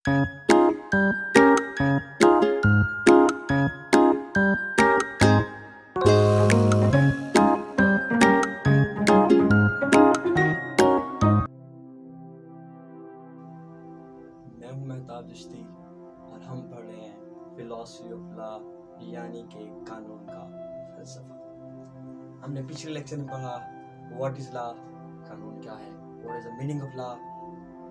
मैं हूं मेहताब चिश्ती और हम पढ़ रहे हैं फिलॉसफी ऑफ लॉ यानी कि कानून का फलसफा। हमने पिछले लेक्चर में पढ़ा व्हाट इज लॉ, कानून क्या है, what is the meaning of law,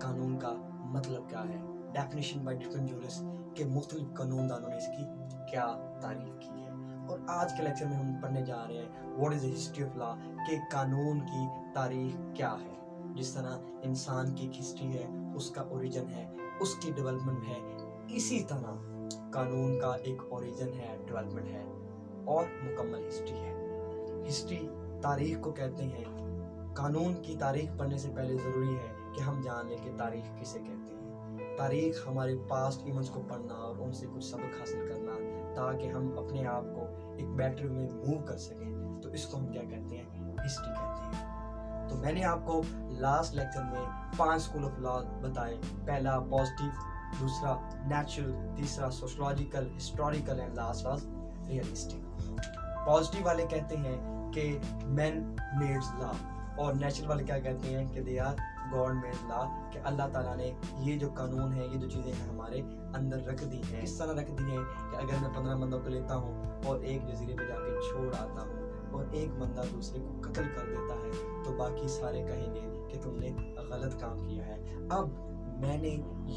कानून का मतलब क्या है, डेफिनेशन बाय डिफरेंट जूरिस्ट के मुख्तलिफ कानूनदानों ने इसकी क्या तारीफ की है। और आज के लेक्चर में हम पढ़ने जा रहे हैं what is the history of law, के कानून की तारीख क्या है। जिस तरह इंसान की हिस्ट्री है, उसका ओरिजिन है, उसकी डेवलपमेंट है, इसी तरह कानून का एक ओरिजिन है, डेवलपमेंट है और मुकम्मल हिस्ट्री है। हिस्ट्री तारीख को कहते हैं। कानून की तारीख पढ़ने से पहले ज़रूरी है कि हम जान लें कि तारीख किसे कहते हैं। तारीख हमारे पास्ट इवेंट्स को पढ़ना और उनसे कुछ सबक हासिल करना ताकि हम अपने आप को एक बेटर में मूव कर सकें, तो इसको हम क्या कहते हैं, हिस्ट्री कहते हैं। तो मैंने आपको लास्ट लेक्चर में 5 स्कूल ऑफ लॉ बताए। पहला पॉजिटिव, दूसरा नेचुरल, तीसरा sociological, historical and last was realistic. Positive वाले कहते हैं कि मैन मेड्स लॉ और नेचुरल वाले क्या कहते हैं कि they are God made law, कि अल्लाह ताला ने ये जो कानून है, ये जो चीज़ें हैं हमारे अंदर रख दी हैं। इस तरह रख दी हैं कि अगर मैं 15 बंदों को लेता हूँ और एक जजीरे पे जाके छोड़ आता हूँ और एक बंदा दूसरे को कत्ल कर देता है, तो बाकी सारे कहेंगे कि तुमने गलत काम किया है। अब मैंने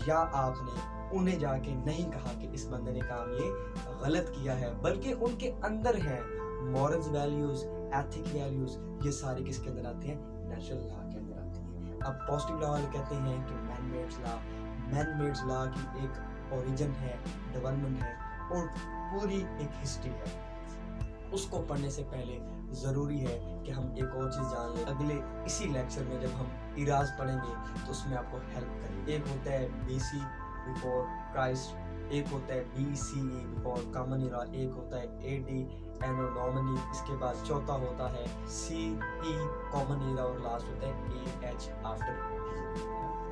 या आपने उन्हें जाके नहीं कहा कि इस बंदे ने काम ये गलत किया है, बल्कि उनके अंदर है मॉरल्स वैल्यूज, एथिक वैल्यूज, ये सारे किसके अंदर आते हैं, नेचुरल लॉ के अंदर आते हैं। अब पॉजिटिव लॉ वाले कहते हैं कि man maids law, man maids law की एक ओरिजिन है, डेवलपमेंट है और पूरी एक हिस्ट्री है। उसको पढ़ने से पहले ज़रूरी है कि हम एक और चीज़ जान लें। अगले इसी लेक्चर में जब हम इराज पढ़ेंगे तो उसमें आपको हेल्प करेंगे। एक होता है BC बिफोर क्राइस्ट, एक होता है BCE बिफोर कॉमन इरा, एक होता है AD एनो नॉमनी, इसके बाद चौथा होता है CE कॉमन इरा और लास्ट होता है AH आफ्टर।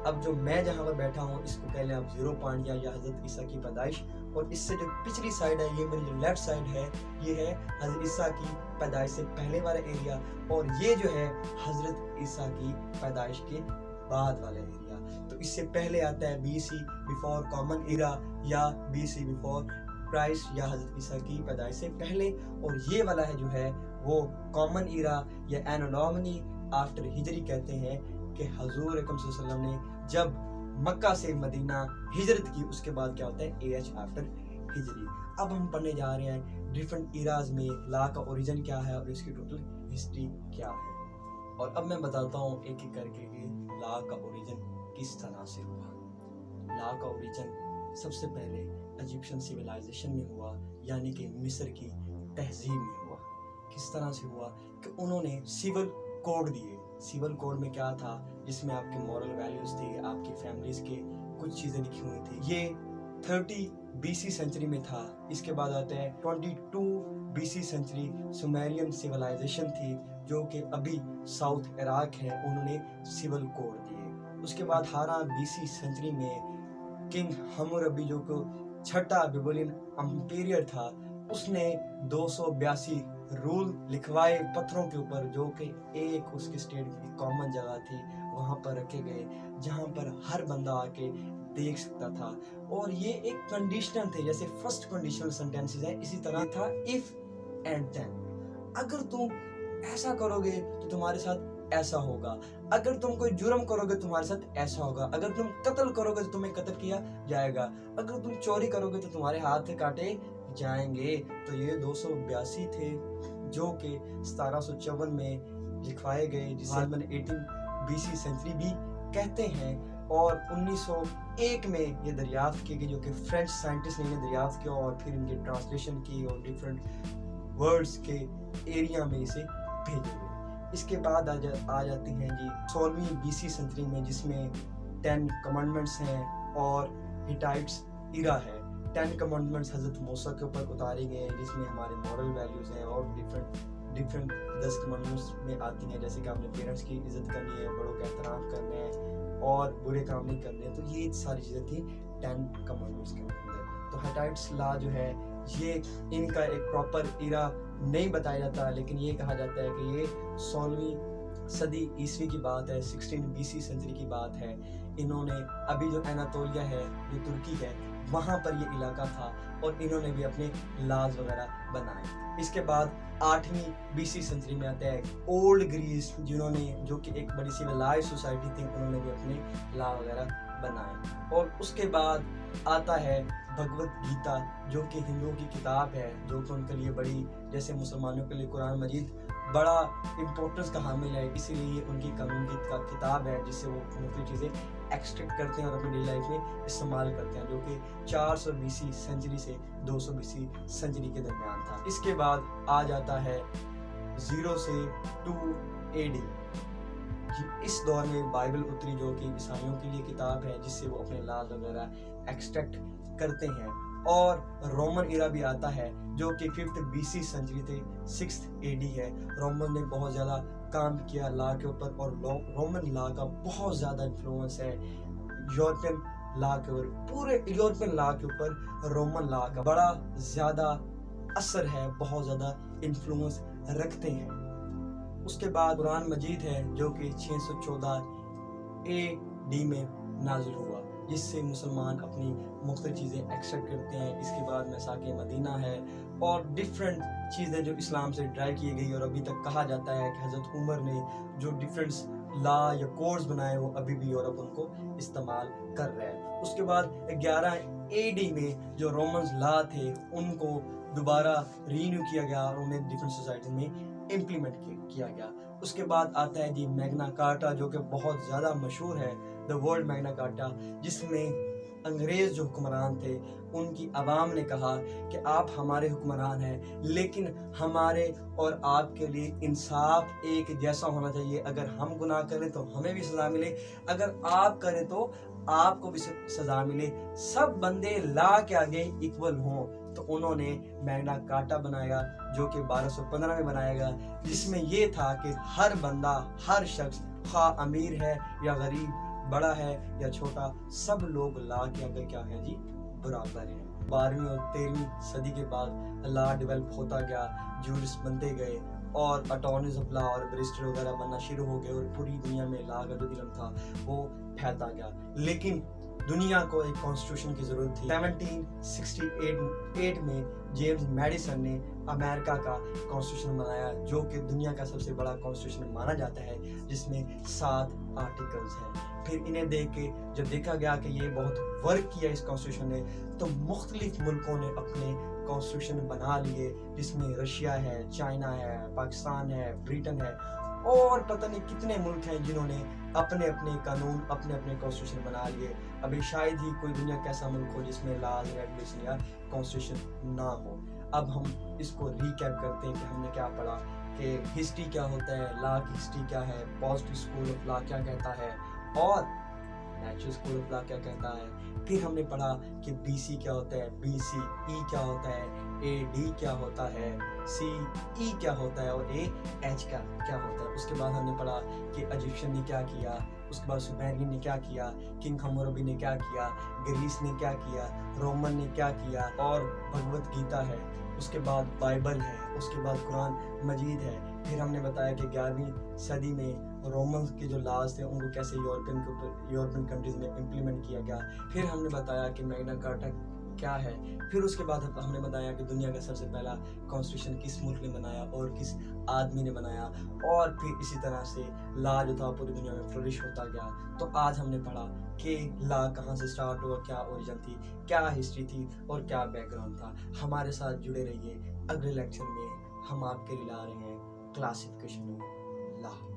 अब जो मैं जहाँ पर बैठा हूँ इसको पहले आप 0 पॉइंट या हज़रत ईसा की पैदाइश, और इससे जो पिछली साइड है, ये मेरी जो लेफ्ट साइड है, ये है हज़रत ईसा की पैदाइश से पहले वाला एरिया, और ये जो है हज़रत ईसा की पैदाइश के बाद वाला एरिया। तो इससे पहले आता है BC बिफोर कॉमन इरा या BC बिफोर क्राइस्ट या हज़रत ईसा की पैदाइश से पहले, और ये वाला है जो है वो कॉमन इरा या एनोनॉमनी आफ्टर हिजरी कहते हैं कि हजूर अकरम सल्लल्लाहु अलैहि वसल्लम ने जब मक्का से मदीना हिजरत की, उसके बाद क्या होता है, AH आफ्टर हिजरी। अब हम पढ़ने जा रहे हैं डिफरेंट इराज में लॉ का ओरिजिन क्या है और इसकी टोटल हिस्ट्री क्या है। और अब मैं बताता हूँ एक एक करके कि लॉ का ओरिजिन किस तरह से हुआ। लॉ का ओरिजिन सबसे पहले इजिप्शियन सिविलाइजेशन में हुआ, यानी कि मिस्र की तहजीब में हुआ। किस तरह से हुआ कि उन्होंने सिविल कोड दिए। सिविल कोड में क्या था, जिसमें आपके मॉरल वैल्यूज थे, आपकी फैमिलीज के कुछ चीज़ें लिखी हुई थी। ये 30 BC सेंचुरी में था। इसके बाद आता है 22 BC सेंचुरी सुमेरियन सिविलाइजेशन थी, जो कि अभी साउथ इराक है, उन्होंने सिविल कोड दिए। उसके बाद 18 BC सेंचुरी में किंग हम्मुरबी, जो को छठा बेबीलोनियन एम्पायर था, उसने 282 रूल लिखवाए पत्थरों के ऊपर, जो कि एक उसके स्टेट की कॉमन जगह थी, वहाँ पर रखे गए, जहाँ पर हर बंदा आके देख सकता था। और ये एक कंडीशनल थे, जैसे फर्स्ट कंडीशनल सेंटेंसेस है, इसी तरह था इफ एंड देन। अगर तुम ऐसा करोगे तो तुम्हारे साथ ऐसा होगा, अगर तुम कोई जुर्म करोगे तुम्हारे साथ ऐसा होगा, अगर तुम कत्ल करोगे तो तुम्हें कत्ल किया जाएगा, अगर तुम चोरी करोगे तो तुम्हारे हाथ काटे जाएंगे। तो ये 282 थे जो कि 1754 में लिखवाए गए, जिसे 18 BC सेंचुरी भी कहते हैं। और 1901 में ये दरियाफ्त की गई, जो कि फ्रेंच साइंटिस्ट ने दरियाफ्त किया और फिर इनकी ट्रांसलेशन की और डिफरेंट वर्ड्स के एरिया में इसे भेजे गए। इसके बाद आ जाती हैं जी 16वीं BC सेंचुरी में, जिसमें 10 कमांडमेंट्स हैं और हिटाइट्स इरा है। 10 कमांडमेंट्स हज़रत मूसा के ऊपर उतारे गए, जिसमें हमारे मॉरल वैल्यूज़ हैं और डिफरेंट 10 कमांडमेंट्स में आती हैं, जैसे कि आपने पेरेंट्स की इज्जत करनी है, बड़ों का एहतराम करना है और बुरे काम नहीं करने। तो ये सारी चीज़ें थी 10 کمانڈمنٹس کے اندر. تو ہیٹائٹس لا جو ہے یہ ان کا ایک پراپر ایرا نہیں بتایا جاتا، لیکن یہ کہا جاتا ہے کہ یہ 16ویں صدی عیسوی کی بات ہے، 16 BC سنچری کی بات ہے. انہوں نے ابھی جو ایناتولیا ہے جو ترکی ہے وہاں پر یہ علاقہ تھا اور انہوں نے بھی اپنے لاز وغیرہ بنائے. اس کے بعد 8ویں BC سنچری میں آتا ہے اولڈ گریس، جنہوں نے جو کہ ایک بڑی سیولائز سوسائٹی تھی، انہوں نے بھی اپنے لا وغیرہ بنائے. اور اس کے بعد آتا ہے بھگوت گیتا، جو کہ ہندوؤں کی کتاب ہے، جو کہ ان کے لیے بڑی، جیسے مسلمانوں کے لیے قرآن مجید بڑا امپورٹنس کا حامل ہے، اسی لیے ان کی قانون کی کتاب ہے جس سے وہ مختلف چیزیں ایکسٹریکٹ کرتے ہیں اور اپنی ڈیلی لائف میں استعمال کرتے ہیں، جو کہ 400 BC سنچری سے 200 BC سنچری کے درمیان تھا. اس کے بعد آ جاتا ہے 0 سے 2 AD. اس دور میں بائبل اتری، جو کہ عیسائیوں کے لیے کتاب ہے جس سے وہ اپنے لاز وغیرہ ایکسٹریکٹ کرتے ہیں. اور رومن ایرا بھی آتا ہے جو کہ 5th BC سنچری تھے، 6th AD ہے. رومن نے بہت زیادہ کام کیا لا کے اوپر، اور رومن لا کا بہت زیادہ انفلوئنس ہے یورپین لا کے اوپر. پورے یورپین لا کے اوپر رومن لا کا بڑا زیادہ اثر ہے، بہت زیادہ انفلوئنس رکھتے ہیں. اس کے بعد قرآن مجید ہے جو کہ 614 AD میں نازل ہوا، جس سے مسلمان اپنی مختلف چیزیں ایکسپٹ کرتے ہیں. اس کے بعد میثاق مدینہ ہے اور ڈفرینٹ چیزیں جو اسلام سے ڈرائیو کی گئی، اور ابھی تک کہا جاتا ہے کہ حضرت عمر نے جو ڈفرینٹ لا یا کوڈز بنائے وہ ابھی بھی یورپ ان کو استعمال کر رہے ہیں. اس کے بعد 11 AD میں جو رومنز لا تھے ان کو دوبارہ رینیو کیا گیا اور انہیں ڈفرینٹ سوسائٹیز میں امپلیمنٹ کیا گیا. اس کے بعد آتا ہے جی میگنا کارٹا، جو کہ بہت زیادہ مشہور ہے، دا ورلڈ میگنا کارٹا، جس میں انگریز جو حکمران تھے ان کی عوام نے کہا کہ آپ ہمارے حکمران ہیں، لیکن ہمارے اور آپ کے لیے انصاف ایک جیسا ہونا چاہیے. اگر ہم گناہ کریں تو ہمیں بھی سزا ملے، اگر آپ کریں تو آپ کو بھی سزا ملے، سب بندے لا کے آگے ایکول ہوں. تو انہوں نے میگنا کارٹا بنایا جو کہ 1215 میں بنایا گیا، جس میں یہ تھا کہ ہر بندہ، ہر شخص، خواہ امیر ہے یا غریب، بڑا ہے یا چھوٹا، سب لوگ لا کے آگے کیا ہے جی برابر ہیں. 12ویں اور 13ویں صدی کے بعد لا ڈیولپ ہوتا گیا، جورس بنتے گئے اور اٹارنیز آف لا اور بیرسٹر وغیرہ بننا شروع ہو گئے، اور پوری دنیا میں لا کا جو علم تھا وہ پھیلتا گیا. لیکن دنیا کو ایک کانسٹیٹیوشن کی ضرورت تھی. 1768 میں جیمز میڈیسن نے امریکہ کا کانسٹیٹیوشن بنایا، جو کہ دنیا کا سب سے بڑا کانسٹیٹیوشن مانا جاتا ہے، جس میں 7 آرٹیکلز ہیں. پھر انہیں دیکھ کے جب دیکھا گیا کہ یہ بہت ورک کیا اس کانسٹیٹیوشن نے، تو مختلف ملکوں نے اپنے کانسٹیٹیوشن بنا لیے، جس میں رشیا ہے، چائنا ہے، پاکستان ہے، بریٹن ہے، اور پتہ نہیں کتنے ملک ہیں جنہوں نے اپنے اپنے قانون، اپنے اپنے کانسٹیٹیوشن بنا لیے. ابھی شاید ہی کوئی دنیا کا ایسا ملک ہو جس میں لاز، ریگولیشن یا کانسٹیٹیوشن نہ ہو. اب ہم اس کو ریکیپ کرتے ہیں کہ ہم نے کیا پڑھا، کہ ہسٹری کیا ہوتا ہے، لا کی ہسٹری کیا ہے، پازیٹیو اسکول آف لا کیا کہتا ہے، اور نیچرل اسکول آف لا کیا کہتا ہے. پھر ہم نے پڑھا کہ BC کیا ہوتا ہے، BCE کیا ہوتا ہے، AD کیا ہوتا ہے، CE کیا ہوتا ہے، اور AH کیا ہوتا ہے. اس کے بعد ہم نے پڑھا کہ ایجپشن نے کیا کیا، اس کے بعد سومیرین نے کیا کیا، کنگ ہمورابی نے کیا کیا، گریس نے کیا کیا، رومن نے کیا کیا، اور بھگوت گیتا ہے. اس کے بعد بائبل ہے، اس کے بعد قرآن مجید ہے. پھر ہم نے بتایا کہ 11ویں صدی میں رومنز کے جو لاز تھے ان کو کیسے یورپین کنٹریز میں امپلیمنٹ کیا گیا. پھر ہم نے بتایا کہ میگنا کارٹا کیا ہے. پھر اس کے بعد ہم نے بتایا کہ دنیا کا سب سے پہلا کانسٹیٹیوشن کس ملک نے بنایا اور کس آدمی نے بنایا، اور پھر اسی طرح سے لا جو تھا پوری دنیا میں فلرش ہوتا گیا. تو آج ہم نے پڑھا کہ لا کہاں سے سٹارٹ ہوا، کیا اوریجن تھی، کیا ہسٹری تھی، اور کیا بیک گراؤنڈ تھا. ہمارے ساتھ جڑے رہیے. اگلے لیکچر میں ہم آپ کے لیے لا رہے ہیں کلاسیفیکیشن آف لا.